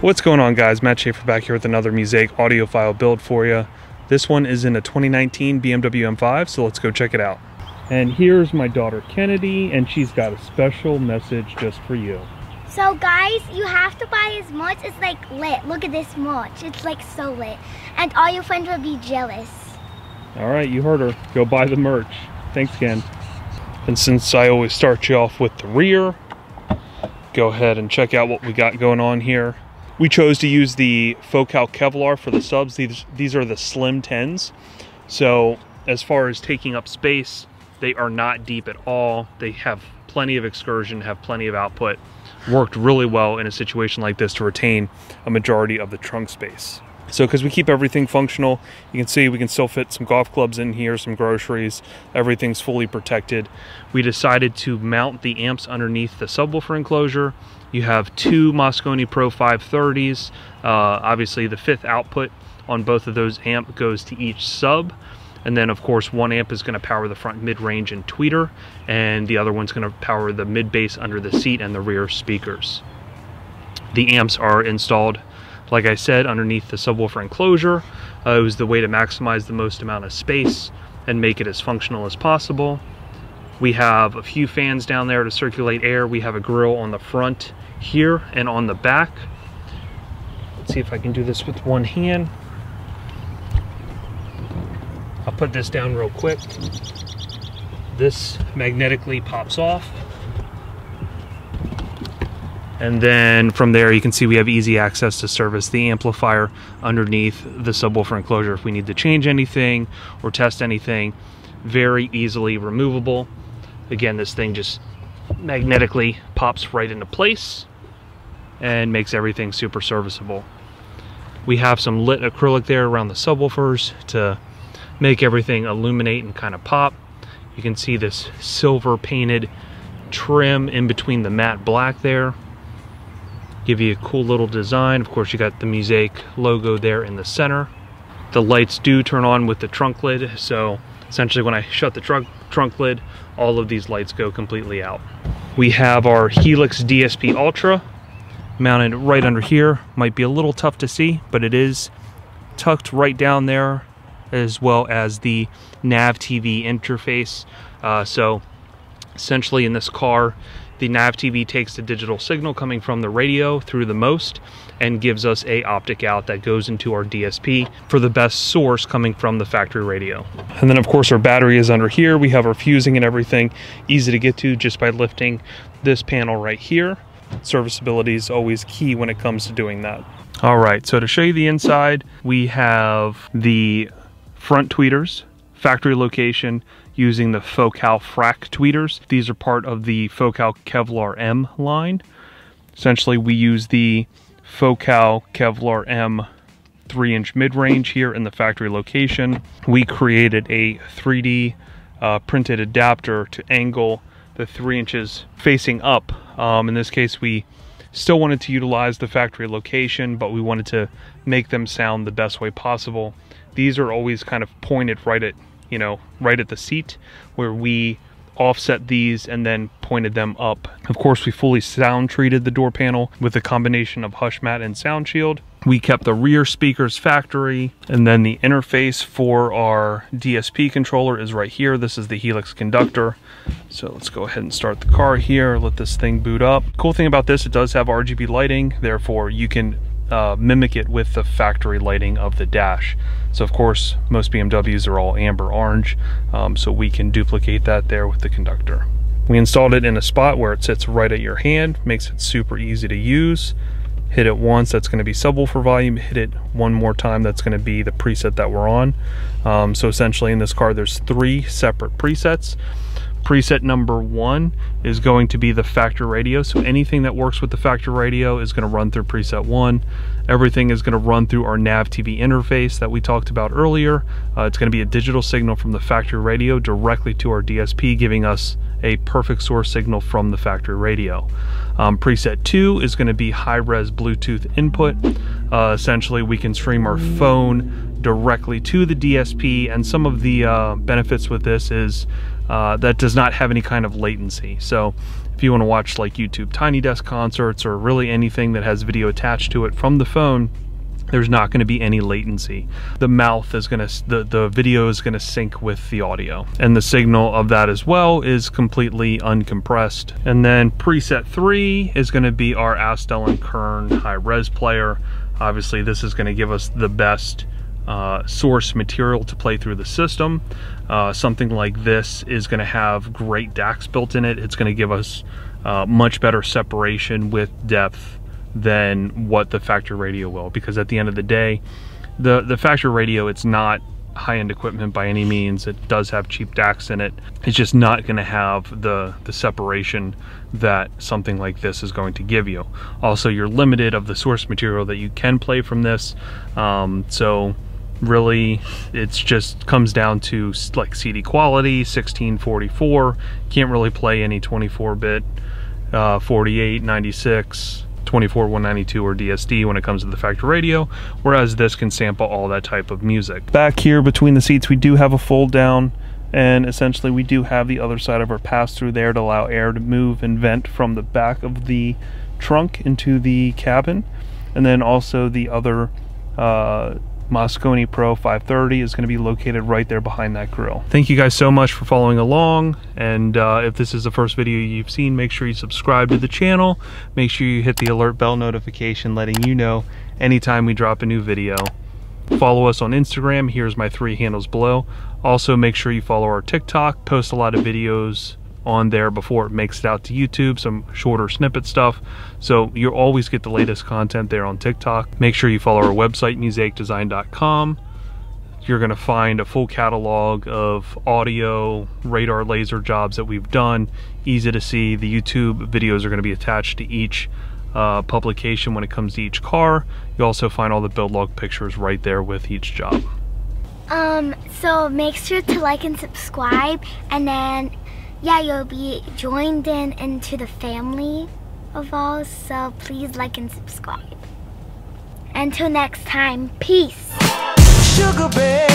What's going on, guys? Matt Schaeffer back here with another Musaic audiophile build for you. This one is in a 2019 BMW M5, so let's go check it out. And here's my daughter Kennedy, and she's got a special message just for you. So guys, you have to buy his merch. It's like lit. Look at this merch. It's like so lit. And all your friends will be jealous. All right, you heard her. Go buy the merch. Thanks, Ken. And since I always start you off with the rear, go ahead and check out what we got going on here. We chose to use the Focal Kevlar for the subs. These are the slim 10s. So as far as taking up space, they are not deep at all. They have plenty of excursion, have plenty of output. Worked really well in a situation like this to retain a majority of the trunk space. So because we keep everything functional, you can see we can still fit some golf clubs in here, some groceries, everything's fully protected. We decided to mount the amps underneath the subwoofer enclosure. You have two Mosconi Pro 530s. Obviously the fifth output on both of those amp goes to each sub. And then of course one amp is gonna power the front mid-range and tweeter, and the other one's gonna power the mid-bass under the seat and the rear speakers. The amps are installed, like I said, underneath the subwoofer enclosure. It was the way to maximize the most amount of space and make it as functional as possible. We have a few fans down there to circulate air. We have a grill on the front here and on the back. Let's see if I can do this with one hand. I'll put this down real quick. This magnetically pops off. And then from there you can see we have easy access to service the amplifier underneath the subwoofer enclosure if we need to change anything or test anything. Very easily removable. Again, this thing just magnetically pops right into place and makes everything super serviceable. We have some lit acrylic there around the subwoofers to make everything illuminate and kind of pop. You can see this silver painted trim in between the matte black there. Give you a cool little design. Of course, you got the Musaic logo there in the center. The lights do turn on with the trunk lid, so essentially when I shut the trunk lid, all of these lights go completely out. We have our Helix DSP Ultra mounted right under here. Might be a little tough to see, but it is tucked right down there, as well as the nav TV interface. So essentially in this car, the nav TV takes the digital signal coming from the radio through the most and gives us a optic out that goes into our DSP for the best source coming from the factory radio. And then of course our battery is under here. We have our fusing and everything easy to get to just by lifting this panel right here. Serviceability is always key when it comes to doing that. All right, so to show you the inside, we have the front tweeters, factory location, using the Focal Frac tweeters. These are part of the Focal Kevlar M line. Essentially, we use the Focal Kevlar M 3-inch mid-range here in the factory location. We created a 3D printed adapter to angle the 3 inches facing up. In this case, we still wanted to utilize the factory location, but we wanted to make them sound the best way possible. These are always kind of pointed right at, right at the seat, where we offset these and then pointed them up. Of course, we fully sound treated the door panel with a combination of hush mat and sound shield. We kept the rear speakers factory, and then the interface for our DSP controller is right here. This is the Helix conductor. So let's go ahead and start the car here, let this thing boot up. Cool thing about this, it does have RGB lighting, therefore you can mimic it with the factory lighting of the dash. So of course most BMWs are all amber orange, so we can duplicate that there with the conductor. We installed it in a spot where it sits right at your hand, makes it super easy to use. Hit it once, that's going to be subwoofer volume. Hit it one more time, that's going to be the preset that we're on. So essentially in this car there's 3 separate presets. Preset number 1 is going to be the factory radio, so anything that works with the factory radio is going to run through preset 1. Everything is going to run through our nav TV interface that we talked about earlier. It's going to be a digital signal from the factory radio directly to our DSP, giving us a perfect source signal from the factory radio. Preset 2 is going to be high-res Bluetooth input. Essentially we can stream our phone directly to the DSP, and some of the benefits with this is that does not have any kind of latency. So if you want to watch like YouTube Tiny Desk concerts or really anything that has video attached to it from the phone, there's not going to be any latency. The mouth is going to, the video is going to sync with the audio, and the signal of that as well is completely uncompressed. And then preset 3 is going to be our Astel & Kern high res player. Obviously this is going to give us the best source material to play through the system. Something like this is going to have great DACs built in it. It's going to give us much better separation with depth than what the factory radio will, because at the end of the day, the factory radio, it's not high-end equipment by any means. It does have cheap DACs in it. It's just not going to have the separation that something like this is going to give you. Also, you're limited of the source material that you can play from this. So really it's just comes down to like CD quality, 1644. Can't really play any 24-bit 48, 96, 24, 192 or DSD when it comes to the factory radio, whereas this can sample all that type of music. Back here between the seats we do have a fold down, and essentially we do have the other side of our pass-through there to allow air to move and vent from the back of the trunk into the cabin. And then also the other Mosconi Pro 530 is going to be located right there behind that grill. Thank you guys so much for following along, and if this is the first video you've seen, make sure you subscribe to the channel. Make sure you hit the alert bell notification letting you know anytime we drop a new video. Follow us on Instagram. Here's my 3 handles below. Also make sure you follow our TikTok. Post a lot of videos on there before it makes it out to YouTube, some shorter snippet stuff, so you'll always get the latest content there on TikTok. Make sure you follow our website, musaicdesign.com. You're going to find a full catalog of audio, radar, laser jobs that we've done. Easy to see. The YouTube videos are going to be attached to each publication when it comes to each car. You also find all the build log pictures right there with each job. So make sure to like and subscribe, and then yeah, you'll be joined into the family of ours, so please like and subscribe. Until next time, peace. Sugar bear.